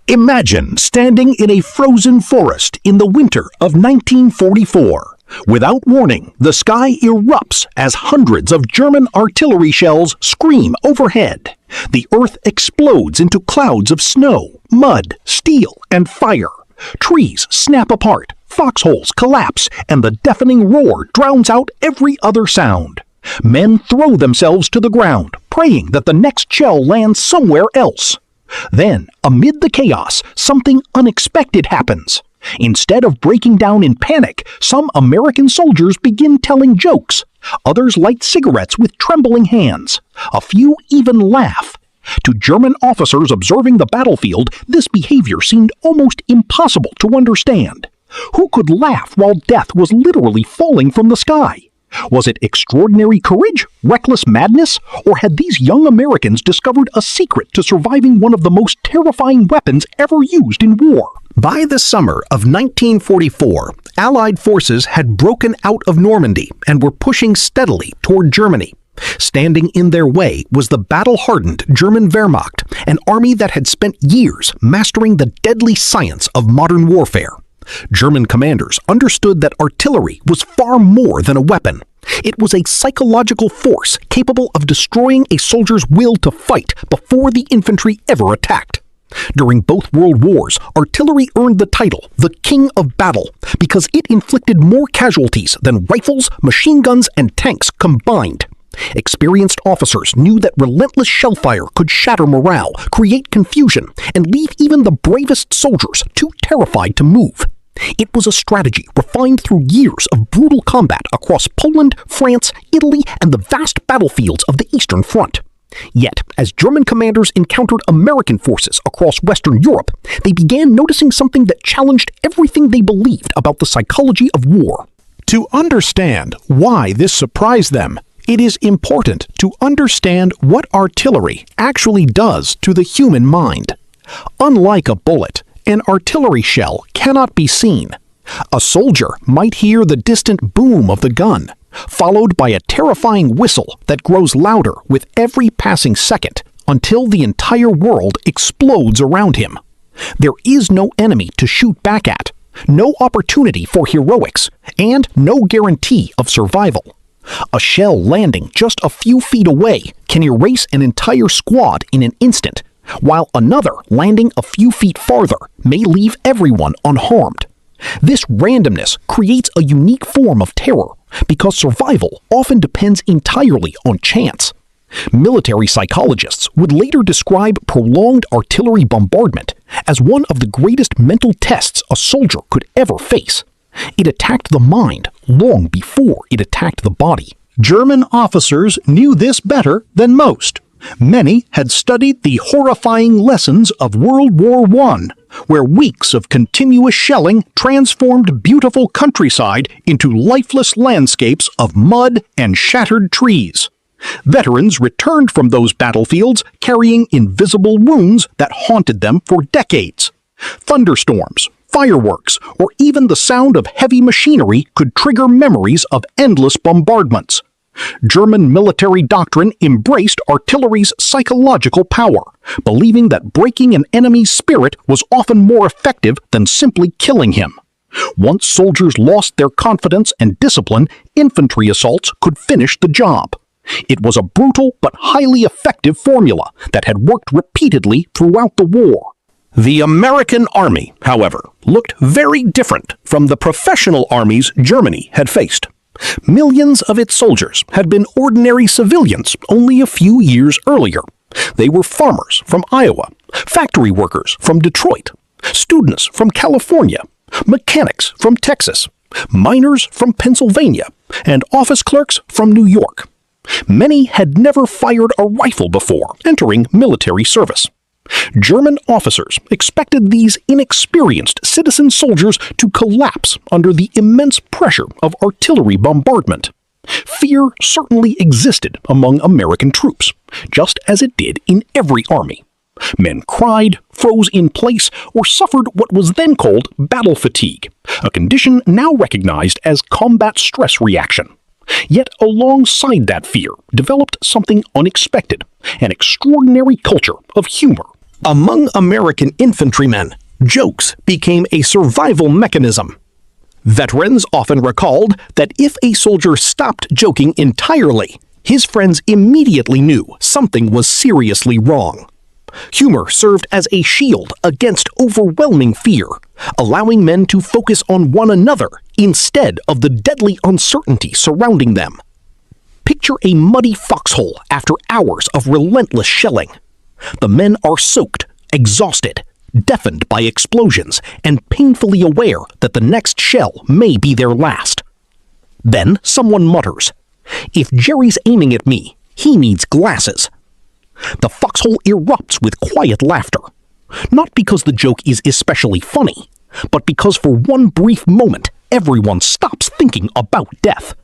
Imagine standing in a frozen forest in the winter of 1944. Without warning, the sky erupts as hundreds of German artillery shells scream overhead. The earth explodes into clouds of snow, mud, steel, and fire. Trees snap apart, foxholes collapse, and the deafening roar drowns out every other sound. Men throw themselves to the ground, praying that the next shell lands somewhere else. Then, amid the chaos, something unexpected happens. Instead of breaking down in panic, some American soldiers begin telling jokes. Others light cigarettes with trembling hands. A few even laugh. To German officers observing the battlefield, this behavior seemed almost impossible to understand. Who could laugh while death was literally falling from the sky? Was it extraordinary courage, reckless madness, or had these young Americans discovered a secret to surviving one of the most terrifying weapons ever used in war? By the summer of 1944, Allied forces had broken out of Normandy and were pushing steadily toward Germany. Standing in their way was the battle-hardened German Wehrmacht, an army that had spent years mastering the deadly science of modern warfare. German commanders understood that artillery was far more than a weapon. It was a psychological force capable of destroying a soldier's will to fight before the infantry ever attacked. During both world wars, artillery earned the title, the King of Battle, because it inflicted more casualties than rifles, machine guns, and tanks combined. Experienced officers knew that relentless shellfire could shatter morale, create confusion, and leave even the bravest soldiers too terrified to move. It was a strategy refined through years of brutal combat across Poland, France, Italy, and the vast battlefields of the Eastern Front. Yet, as German commanders encountered American forces across Western Europe, they began noticing something that challenged everything they believed about the psychology of war. To understand why this surprised them, it is important to understand what artillery actually does to the human mind. Unlike a bullet, an artillery shell cannot be seen. A soldier might hear the distant boom of the gun, followed by a terrifying whistle that grows louder with every passing second until the entire world explodes around him. There is no enemy to shoot back at, no opportunity for heroics, and no guarantee of survival. A shell landing just a few feet away can erase an entire squad in an instant, while another landing a few feet farther may leave everyone unharmed. This randomness creates a unique form of terror because survival often depends entirely on chance. Military psychologists would later describe prolonged artillery bombardment as one of the greatest mental tests a soldier could ever face. It attacked the mind long before it attacked the body. German officers knew this better than most. Many had studied the horrifying lessons of World War I, where weeks of continuous shelling transformed beautiful countryside into lifeless landscapes of mud and shattered trees. Veterans returned from those battlefields carrying invisible wounds that haunted them for decades. Thunderstorms, fireworks, or even the sound of heavy machinery could trigger memories of endless bombardments. German military doctrine embraced artillery's psychological power, believing that breaking an enemy's spirit was often more effective than simply killing him. Once soldiers lost their confidence and discipline, infantry assaults could finish the job. It was a brutal but highly effective formula that had worked repeatedly throughout the war. The American Army, however, looked very different from the professional armies Germany had faced. Millions of its soldiers had been ordinary civilians only a few years earlier. They were farmers from Iowa, factory workers from Detroit, students from California, mechanics from Texas, miners from Pennsylvania, and office clerks from New York. Many had never fired a rifle before entering military service. German officers expected these inexperienced citizen soldiers to collapse under the immense pressure of artillery bombardment. Fear certainly existed among American troops, just as it did in every army. Men cried, froze in place, or suffered what was then called battle fatigue, a condition now recognized as combat stress reaction. Yet alongside that fear developed something unexpected, an extraordinary culture of humor. Among American infantrymen, jokes became a survival mechanism. Veterans often recalled that if a soldier stopped joking entirely, his friends immediately knew something was seriously wrong. Humor served as a shield against overwhelming fear, allowing men to focus on one another instead of the deadly uncertainty surrounding them. Picture a muddy foxhole after hours of relentless shelling. The men are soaked, exhausted, deafened by explosions, and painfully aware that the next shell may be their last. Then someone mutters, "If Jerry's aiming at me, he needs glasses." The foxhole erupts with quiet laughter, not because the joke is especially funny, but because for one brief moment everyone stops thinking about death.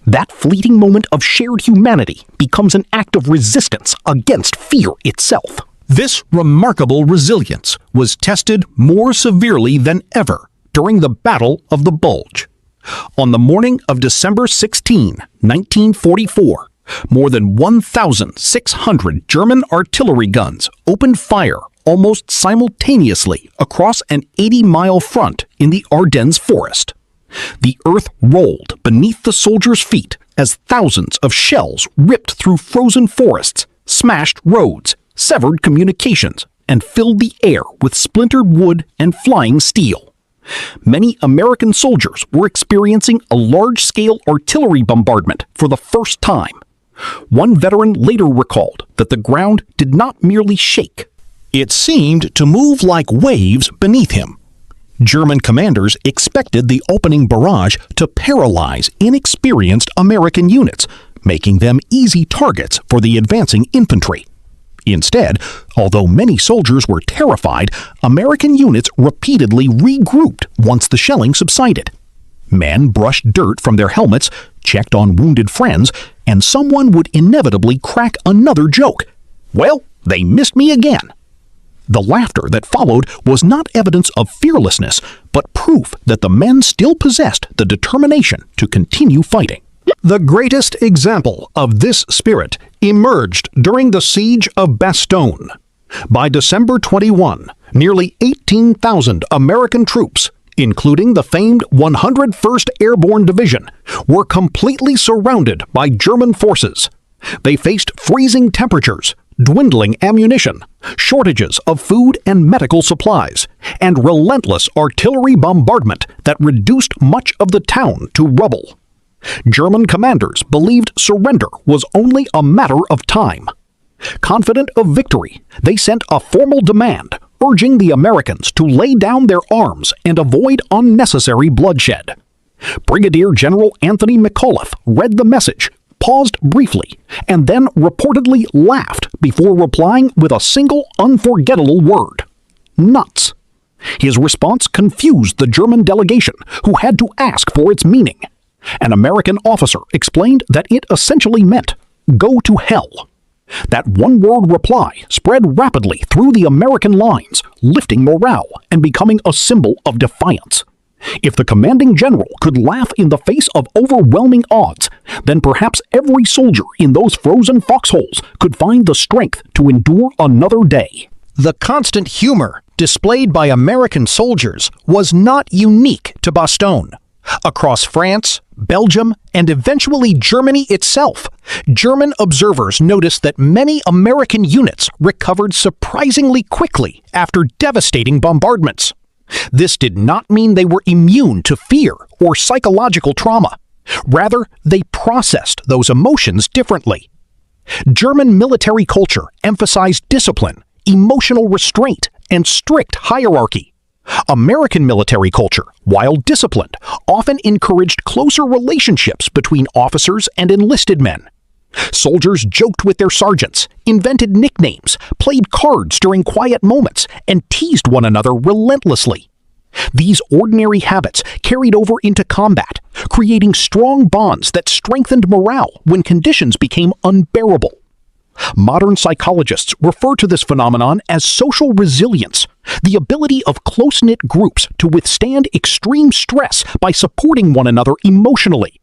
That fleeting moment of shared humanity becomes an act of resistance against fear itself. This remarkable resilience was tested more severely than ever during the Battle of the Bulge. On the morning of December 16, 1944, more than 1,600 German artillery guns opened fire almost simultaneously across an 80-mile front in the Ardennes forest. The earth rolled beneath the soldiers' feet as thousands of shells ripped through frozen forests, smashed roads, severed communications, and filled the air with splintered wood and flying steel. Many American soldiers were experiencing a large-scale artillery bombardment for the first time. One veteran later recalled that the ground did not merely shake. It seemed to move like waves beneath him. German commanders expected the opening barrage to paralyze inexperienced American units, making them easy targets for the advancing infantry. Instead, although many soldiers were terrified, American units repeatedly regrouped once the shelling subsided. Men brushed dirt from their helmets, checked on wounded friends, and someone would inevitably crack another joke. "Well, they missed me again." The laughter that followed was not evidence of fearlessness, but proof that the men still possessed the determination to continue fighting. The greatest example of this spirit emerged during the Siege of Bastogne. By December 21, nearly 18,000 American troops, including the famed 101st Airborne Division, were completely surrounded by German forces. They faced freezing temperatures, dwindling ammunition, shortages of food and medical supplies, and relentless artillery bombardment that reduced much of the town to rubble. German commanders believed surrender was only a matter of time. Confident of victory, they sent a formal demand urging the Americans to lay down their arms and avoid unnecessary bloodshed. Brigadier General Anthony McAuliffe read the message, paused briefly, and then reportedly laughed before replying with a single unforgettable word: nuts. His response confused the German delegation, who had to ask for its meaning. An American officer explained that it essentially meant, "Go to hell." That one-word reply spread rapidly through the American lines, lifting morale and becoming a symbol of defiance. If the commanding general could laugh in the face of overwhelming odds, then perhaps every soldier in those frozen foxholes could find the strength to endure another day. The constant humor displayed by American soldiers was not unique to Bastogne. Across France, Belgium, and eventually Germany itself, German observers noticed that many American units recovered surprisingly quickly after devastating bombardments. This did not mean they were immune to fear or psychological trauma. Rather, they processed those emotions differently. German military culture emphasized discipline, emotional restraint, and strict hierarchy. American military culture, while disciplined, often encouraged closer relationships between officers and enlisted men. Soldiers joked with their sergeants, invented nicknames, played cards during quiet moments, and teased one another relentlessly. These ordinary habits carried over into combat, creating strong bonds that strengthened morale when conditions became unbearable. Modern psychologists refer to this phenomenon as social resilience, the ability of close-knit groups to withstand extreme stress by supporting one another emotionally.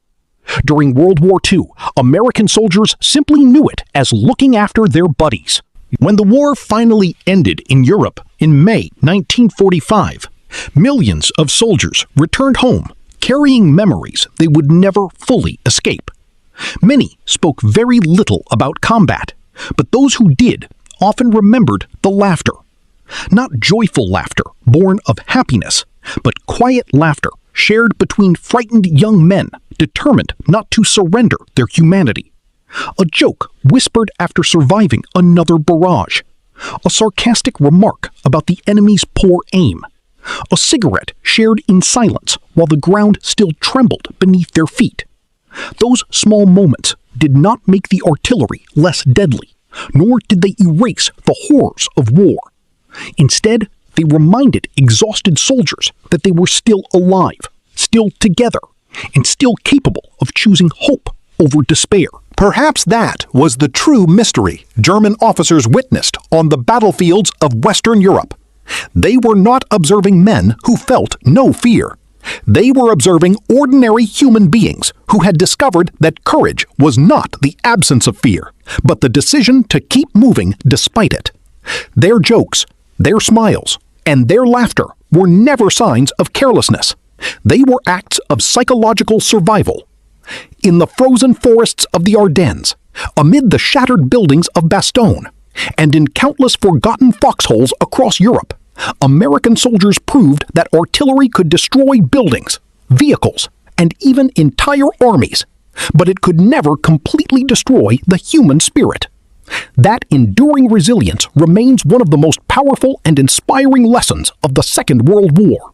During World War II, American soldiers simply knew it as looking after their buddies. When the war finally ended in Europe in May 1945, millions of soldiers returned home carrying memories they would never fully escape. Many spoke very little about combat, but those who did often remembered the laughter. Not joyful laughter born of happiness, but quiet laughter shared between frightened young men determined not to surrender their humanity. A joke whispered after surviving another barrage. A sarcastic remark about the enemy's poor aim. A cigarette shared in silence while the ground still trembled beneath their feet. Those small moments did not make the artillery less deadly, nor did they erase the horrors of war. Instead, they reminded exhausted soldiers that they were still alive, still together, and still capable of choosing hope over despair. Perhaps that was the true mystery German officers witnessed on the battlefields of Western Europe. They were not observing men who felt no fear. They were observing ordinary human beings who had discovered that courage was not the absence of fear, but the decision to keep moving despite it. Their jokes, their smiles, and their laughter were never signs of carelessness. They were acts of psychological survival. In the frozen forests of the Ardennes, amid the shattered buildings of Bastogne, and in countless forgotten foxholes across Europe, American soldiers proved that artillery could destroy buildings, vehicles, and even entire armies, but it could never completely destroy the human spirit. That enduring resilience remains one of the most powerful and inspiring lessons of the Second World War.